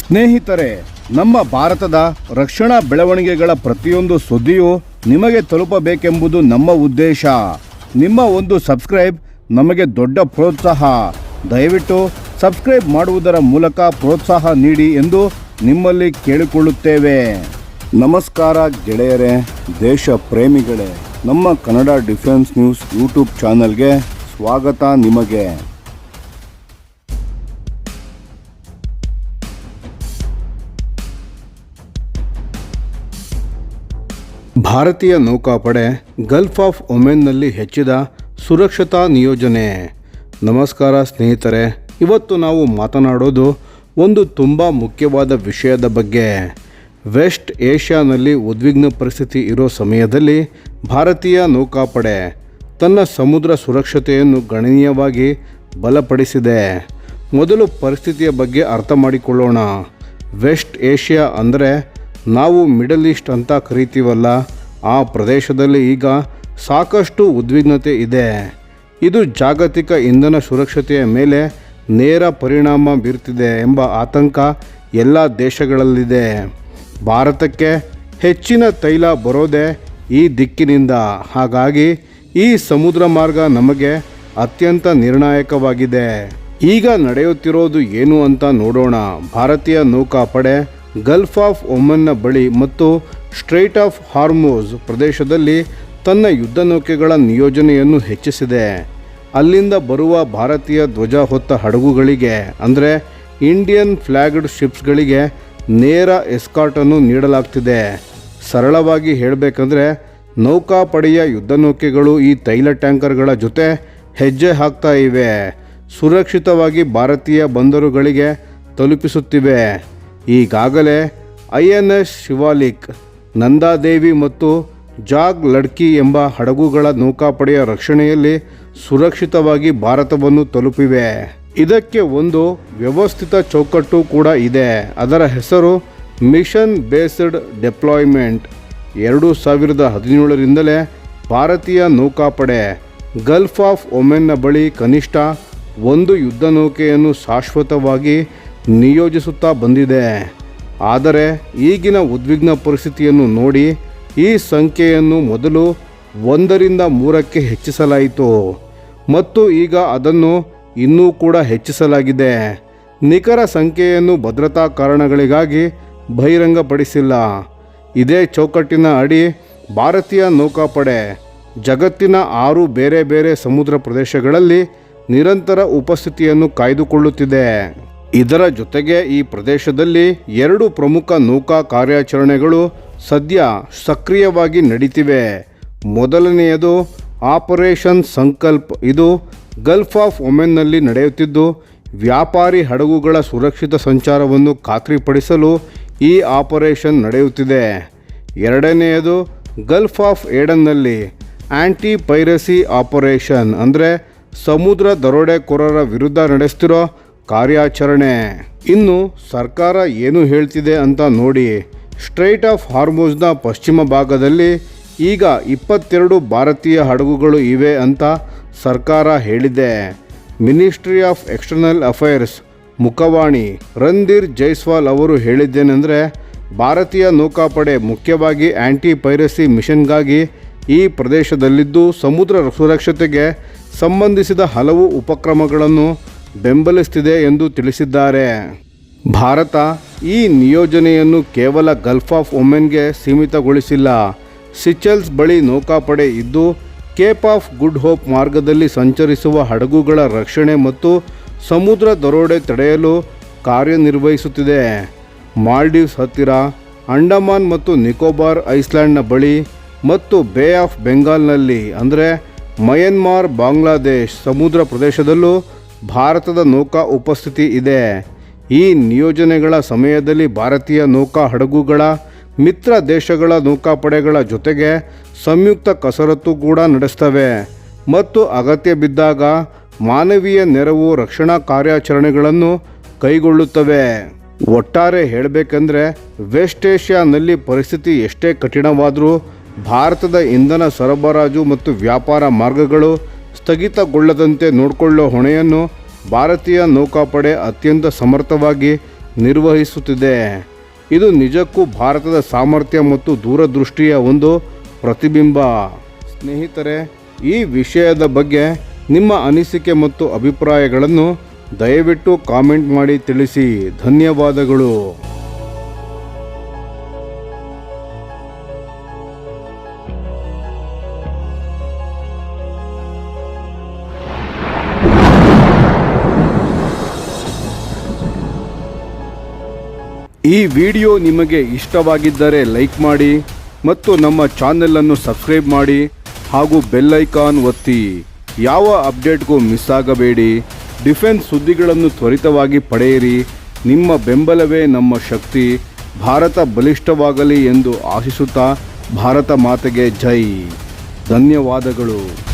ಸ್ನೇಹಿತರೆ, ನಮ್ಮ ಭಾರತದ ರಕ್ಷಣಾ ಬೆಳವಣಿಗೆಗಳ ಪ್ರತಿಯೊಂದು ಸುದ್ದಿಯೂ ನಿಮಗೆ ತಲುಪಬೇಕೆಂಬುದು ನಮ್ಮ ಉದ್ದೇಶ. ನಿಮ್ಮ ಒಂದು ಸಬ್ಸ್ಕ್ರೈಬ್ ನಮಗೆ ದೊಡ್ಡ ಪ್ರೋತ್ಸಾಹ. ದಯವಿಟ್ಟು ಸಬ್ಸ್ಕ್ರೈಬ್ ಮಾಡುವುದರ ಮೂಲಕ ಪ್ರೋತ್ಸಾಹ ನೀಡಿ ಎಂದು ನಿಮ್ಮಲ್ಲಿ ಕೇಳಿಕೊಳ್ಳುತ್ತೇವೆ. ನಮಸ್ಕಾರ ಗೆಳೆಯರೇ, ದೇಶ ಪ್ರೇಮಿಗಳೇ, ನಮ್ಮ ಕನ್ನಡ ಡಿಫೆನ್ಸ್ ನ್ಯೂಸ್ ಯೂಟ್ಯೂಬ್ ಚಾನಲ್ಗೆ ಸ್ವಾಗತ ನಿಮಗೆ. ಭಾರತೀಯ ನೌಕಾಪಡೆ ಗಲ್ಫ್ ಆಫ್ ಒಮೆನ್ನಲ್ಲಿ ಹೆಚ್ಚಿದ ಸುರಕ್ಷತಾ ನಿಯೋಜನೆ. ನಮಸ್ಕಾರ ಸ್ನೇಹಿತರೆ, ಇವತ್ತು ನಾವು ಮಾತನಾಡೋದು ಒಂದು ತುಂಬ ಮುಖ್ಯವಾದ ವಿಷಯದ ಬಗ್ಗೆ. ವೆಸ್ಟ್ ಏಷ್ಯಾನಲ್ಲಿ ಉದ್ವಿಗ್ನ ಪರಿಸ್ಥಿತಿ ಇರೋ ಸಮಯದಲ್ಲಿ ಭಾರತೀಯ ನೌಕಾಪಡೆ ತನ್ನ ಸಮುದ್ರ ಸುರಕ್ಷತೆಯನ್ನು ಗಣನೀಯವಾಗಿ ಬಲಪಡಿಸಿದೆ. ಮೊದಲು ಪರಿಸ್ಥಿತಿಯ ಬಗ್ಗೆ ಅರ್ಥ ಮಾಡಿಕೊಳ್ಳೋಣ. ವೆಸ್ಟ್ ಏಷ್ಯಾ ಅಂದರೆ ನಾವು ಮಿಡಲ್ ಈಸ್ಟ್ ಅಂತ ಕರಿತೀವಲ್ಲ, ಆ ಪ್ರದೇಶದಲ್ಲಿ ಈಗ ಸಾಕಷ್ಟು ಉದ್ವಿಗ್ನತೆ ಇದೆ. ಇದು ಜಾಗತಿಕ ಇಂಧನ ಸುರಕ್ಷತೆಯ ಮೇಲೆ ನೇರ ಪರಿಣಾಮ ಬೀರ್ತಿದೆ ಎಂಬ ಆತಂಕ ಎಲ್ಲ ದೇಶಗಳಲ್ಲಿದೆ. ಭಾರತಕ್ಕೆ ಹೆಚ್ಚಿನ ತೈಲ ಬರೋದೇ ಈ ದಿಕ್ಕಿನಿಂದ. ಹಾಗಾಗಿ ಈ ಸಮುದ್ರ ಮಾರ್ಗ ನಮಗೆ ಅತ್ಯಂತ ನಿರ್ಣಾಯಕವಾಗಿದೆ. ಈಗ ನಡೆಯುತ್ತಿರೋದು ಏನು ಅಂತ ನೋಡೋಣ. ಭಾರತೀಯ ನೌಕಾಪಡೆ ಗಲ್ಫ್ ಆಫ್ ಒಮನ್ನ ಬಳಿ ಮತ್ತು ಸ್ಟ್ರೈಟ್ ಆಫ್ ಹಾರ್ಮುಜ್ ಪ್ರದೇಶದಲ್ಲಿ ತನ್ನ ಯುದ್ಧ ನೌಕೆಗಳ ನಿಯೋಜನೆಯನ್ನು ಹೆಚ್ಚಿಸಿದೆ. ಅಲ್ಲಿಂದ ಬರುವ ಭಾರತೀಯ ಧ್ವಜ ಹೊತ್ತ ಹಡಗುಗಳಿಗೆ ಅಂದರೆ ಇಂಡಿಯನ್ ಫ್ಲ್ಯಾಗ್ಡ್ ಶಿಪ್ಸ್ಗಳಿಗೆ ನೇರ ಎಸ್ಕಾರ್ಟನ್ನು ನೀಡಲಾಗ್ತಿದೆ. ಸರಳವಾಗಿ ಹೇಳಬೇಕಂದ್ರೆ ನೌಕಾಪಡೆಯ ಯುದ್ಧ ನೌಕೆಗಳು ಈ ತೈಲ ಟ್ಯಾಂಕರ್ಗಳ ಜೊತೆ ಹೆಜ್ಜೆ ಹಾಕ್ತಾ ಇವೆ, ಸುರಕ್ಷಿತವಾಗಿ ಭಾರತೀಯ ಬಂದರುಗಳಿಗೆ ತಲುಪಿಸುತ್ತಿವೆ. ಈಗಾಗಲೇ INS ಶಿವಾಲಿಕ್, ನಂದಾದೇವಿ ಮತ್ತು ಜಾಗ್ ಲಡ್ಕಿ ಎಂಬ ಹಡಗುಗಳ ನೌಕಾಪಡೆಯ ರಕ್ಷಣೆಯಲ್ಲಿ ಸುರಕ್ಷಿತವಾಗಿ ಭಾರತವನ್ನು ತಲುಪಿವೆ. ಇದಕ್ಕೆ ಒಂದು ವ್ಯವಸ್ಥಿತ ಚೌಕಟ್ಟು ಕೂಡ ಇದೆ. ಅದರ ಹೆಸರು ಮಿಷನ್ ಬೇಸ್ಡ್ ಡೆಪ್ಲಾಯ್ಮೆಂಟ್. 2017ರಿಂದಲೇ ಭಾರತೀಯ ನೌಕಾಪಡೆ ಗಲ್ಫ್ ಆಫ್ ಒಮೆನ್ನ ಬಳಿ ಕನಿಷ್ಠ ಒಂದು ಯುದ್ಧ ನೌಕೆಯನ್ನು ಶಾಶ್ವತವಾಗಿ ನಿಯೋಜಿಸುತ್ತಾ ಬಂದಿದೆ. ಆದರೆ ಈಗಿನ ಉದ್ವಿಗ್ನ ಪರಿಸ್ಥಿತಿಯನ್ನು ನೋಡಿ ಈ ಸಂಖ್ಯೆಯನ್ನು ಮೊದಲು 1ರಿಂದ 3ಕ್ಕೆ ಹೆಚ್ಚಿಸಲಾಯಿತು ಮತ್ತು ಈಗ ಅದನ್ನು ಇನ್ನೂ ಕೂಡ ಹೆಚ್ಚಿಸಲಾಗಿದೆ. ನಿಖರ ಸಂಖ್ಯೆಯನ್ನು ಭದ್ರತಾ ಕಾರಣಗಳಿಗಾಗಿ ಬಹಿರಂಗಪಡಿಸಿಲ್ಲ. ಇದೇ ಚೌಕಟ್ಟಿನ ಅಡಿ ಭಾರತೀಯ ನೌಕಾಪಡೆ ಜಗತ್ತಿನ 6 ಬೇರೆ ಬೇರೆ ಸಮುದ್ರ ಪ್ರದೇಶಗಳಲ್ಲಿ ನಿರಂತರ ಉಪಸ್ಥಿತಿಯನ್ನು ಕಾಯ್ದುಕೊಳ್ಳುತ್ತಿದೆ. ಇದರ ಜೊತೆಗೆ ಈ ಪ್ರದೇಶದಲ್ಲಿ 2 ಪ್ರಮುಖ ನೌಕಾ ಕಾರ್ಯಾಚರಣೆಗಳು ಸದ್ಯ ಸಕ್ರಿಯವಾಗಿ ನಡೀತಿವೆ. ಮೊದಲನೆಯದು ಆಪರೇಷನ್ ಸಂಕಲ್ಪ್. ಇದು ಗಲ್ಫ್ ಆಫ್ ಒಮೆನ್ನಲ್ಲಿ ನಡೆಯುತ್ತಿದ್ದು ವ್ಯಾಪಾರಿ ಹಡಗುಗಳ ಸುರಕ್ಷಿತ ಸಂಚಾರವನ್ನು ಖಾತ್ರಿಪಡಿಸಲು ಈ ಆಪರೇಷನ್ ನಡೆಯುತ್ತಿದೆ. ಎರಡನೆಯದು ಗಲ್ಫ್ ಆಫ್ ಏಡನ್ನಲ್ಲಿ ಆ್ಯಂಟಿ ಪೈರಸಿ ಆಪರೇಷನ್, ಅಂದರೆ ಸಮುದ್ರ ದರೋಡೆಕೋರರ ವಿರುದ್ಧ ನಡೆಸ್ತಿರೋ ಕಾರ್ಯಾಚರಣೆ. ಇನ್ನು ಸರ್ಕಾರ ಏನು ಹೇಳ್ತಿದೆ ಅಂತ ನೋಡಿ. ಸ್ಟ್ರೈಟ್ ಆಫ್ ಹಾರ್ಮುಜ್ನ ಪಶ್ಚಿಮ ಭಾಗದಲ್ಲಿ ಈಗ 22 ಭಾರತೀಯ ಹಡಗುಗಳು ಇವೆ ಅಂತ ಸರ್ಕಾರ ಹೇಳಿದೆ. ಮಿನಿಸ್ಟ್ರಿ ಆಫ್ ಎಕ್ಸ್ಟರ್ನಲ್ ಅಫೇರ್ಸ್ ಮುಖವಾಣಿ ರಣಧೀರ್ ಜೈಸ್ವಾಲ್ ಅವರು ಹೇಳಿದ್ದೇನೆಂದರೆ, ಭಾರತೀಯ ನೌಕಾಪಡೆ ಮುಖ್ಯವಾಗಿ ಆ್ಯಂಟಿ ಪೈರಸಿ ಮಿಷನ್ಗಾಗಿ ಈ ಪ್ರದೇಶದಲ್ಲಿದ್ದು ಸಮುದ್ರ ಸುರಕ್ಷತೆಗೆ ಸಂಬಂಧಿಸಿದ ಹಲವು ಉಪಕ್ರಮಗಳನ್ನು ಬೆಂಬಲಿಸುತ್ತಿದೆ ಎಂದು ತಿಳಿಸಿದ್ದಾರೆ. ಭಾರತ ಈ ನಿಯೋಜನೆಯನ್ನು ಕೇವಲ ಗಲ್ಫ್ ಆಫ್ ಒಮೆನ್ಗೆ ಸೀಮಿತಗೊಳಿಸಿಲ್ಲ. ಸಿಚೆಲ್ಸ್ ಬಳಿ ನೌಕಾಪಡೆ ಇದ್ದು ಕೇಪ್ ಆಫ್ ಗುಡ್ ಹೋಪ್ ಮಾರ್ಗದಲ್ಲಿ ಸಂಚರಿಸುವ ಹಡಗುಗಳ ರಕ್ಷಣೆ ಮತ್ತು ಸಮುದ್ರ ದರೋಡೆ ತಡೆಯಲು ಕಾರ್ಯನಿರ್ವಹಿಸುತ್ತಿದೆ. ಮಾಲ್ಡೀವ್ಸ್ ಹತ್ತಿರ, ಅಂಡಮಾನ್ ಮತ್ತು ನಿಕೋಬಾರ್ ಐಸ್ಲ್ಯಾಂಡ್ನ ಬಳಿ ಮತ್ತು ಬೇ ಆಫ್ ಬೆಂಗಾಲ್ನಲ್ಲಿ ಅಂದರೆ ಮಯನ್ಮಾರ್, ಬಾಂಗ್ಲಾದೇಶ್ ಸಮುದ್ರ ಪ್ರದೇಶದಲ್ಲೂ ಭಾರತದ ನೌಕಾ ಉಪಸ್ಥಿತಿ ಇದೆ. ಈ ನಿಯೋಜನೆಗಳ ಸಮಯದಲ್ಲಿ ಭಾರತೀಯ ನೌಕಾ ಹಡಗುಗಳ ಮಿತ್ರ ದೇಶಗಳ ನೌಕಾಪಡೆಗಳ ಜೊತೆಗೆ ಸಂಯುಕ್ತ ಕಸರತ್ತು ಕೂಡ ನಡೆಸ್ತವೆ ಮತ್ತು ಅಗತ್ಯ ಬಿದ್ದಾಗ ಮಾನವೀಯ ನೆರವು ರಕ್ಷಣಾ ಕಾರ್ಯಾಚರಣೆಗಳನ್ನು ಕೈಗೊಳ್ಳುತ್ತವೆ. ಒಟ್ಟಾರೆ ಹೇಳಬೇಕೆಂದರೆ ವೆಸ್ಟ್ ಏಷ್ಯಾನಲ್ಲಿ ಪರಿಸ್ಥಿತಿ ಎಷ್ಟೇ ಕಠಿಣವಾದರೂ ಭಾರತದ ಇಂಧನ ಸರಬರಾಜು ಮತ್ತು ವ್ಯಾಪಾರ ಮಾರ್ಗಗಳು ಸ್ಥಗಿತಗೊಳ್ಳದಂತೆ ನೋಡಿಕೊಳ್ಳೋ ಹೊಣೆಯನ್ನು ಭಾರತೀಯ ನೌಕಾಪಡೆ ಅತ್ಯಂತ ಸಮರ್ಥವಾಗಿ ನಿರ್ವಹಿಸುತ್ತಿದೆ. ಇದು ನಿಜಕ್ಕೂ ಭಾರತದ ಸಾಮರ್ಥ್ಯ ಮತ್ತು ದೂರದೃಷ್ಟಿಯ ಒಂದು ಪ್ರತಿಬಿಂಬ. ಸ್ನೇಹಿತರೆ, ಈ ವಿಷಯದ ಬಗ್ಗೆ ನಿಮ್ಮ ಅನಿಸಿಕೆ ಮತ್ತು ಅಭಿಪ್ರಾಯಗಳನ್ನು ದಯವಿಟ್ಟು ಕಾಮೆಂಟ್ ಮಾಡಿ ತಿಳಿಸಿ. ಧನ್ಯವಾದಗಳು. ಈ ವಿಡಿಯೋ ನಿಮಗೆ ಇಷ್ಟವಾಗಿದ್ದರೆ ಲೈಕ್ ಮಾಡಿ ಮತ್ತು ನಮ್ಮ ಚಾನೆಲನ್ನು ಸಬ್ಸ್ಕ್ರೈಬ್ ಮಾಡಿ ಹಾಗೂ ಬೆಲ್ ಐಕಾನ್ ಒತ್ತಿ. ಯಾವ ಅಪ್ಡೇಟ್ಗೂ ಮಿಸ್ ಆಗಬೇಡಿ. ಡಿಫೆನ್ಸ್ ಸುದ್ದಿಗಳನ್ನು ತ್ವರಿತವಾಗಿ ಪಡೆಯಿರಿ. ನಿಮ್ಮ ಬೆಂಬಲವೇ ನಮ್ಮ ಶಕ್ತಿ. ಭಾರತ ಬಲಿಷ್ಠವಾಗಲಿ ಎಂದು ಆಶಿಸುತ್ತಾ ಭಾರತ ಮಾತೆಗೆ ಜೈ. ಧನ್ಯವಾದಗಳು.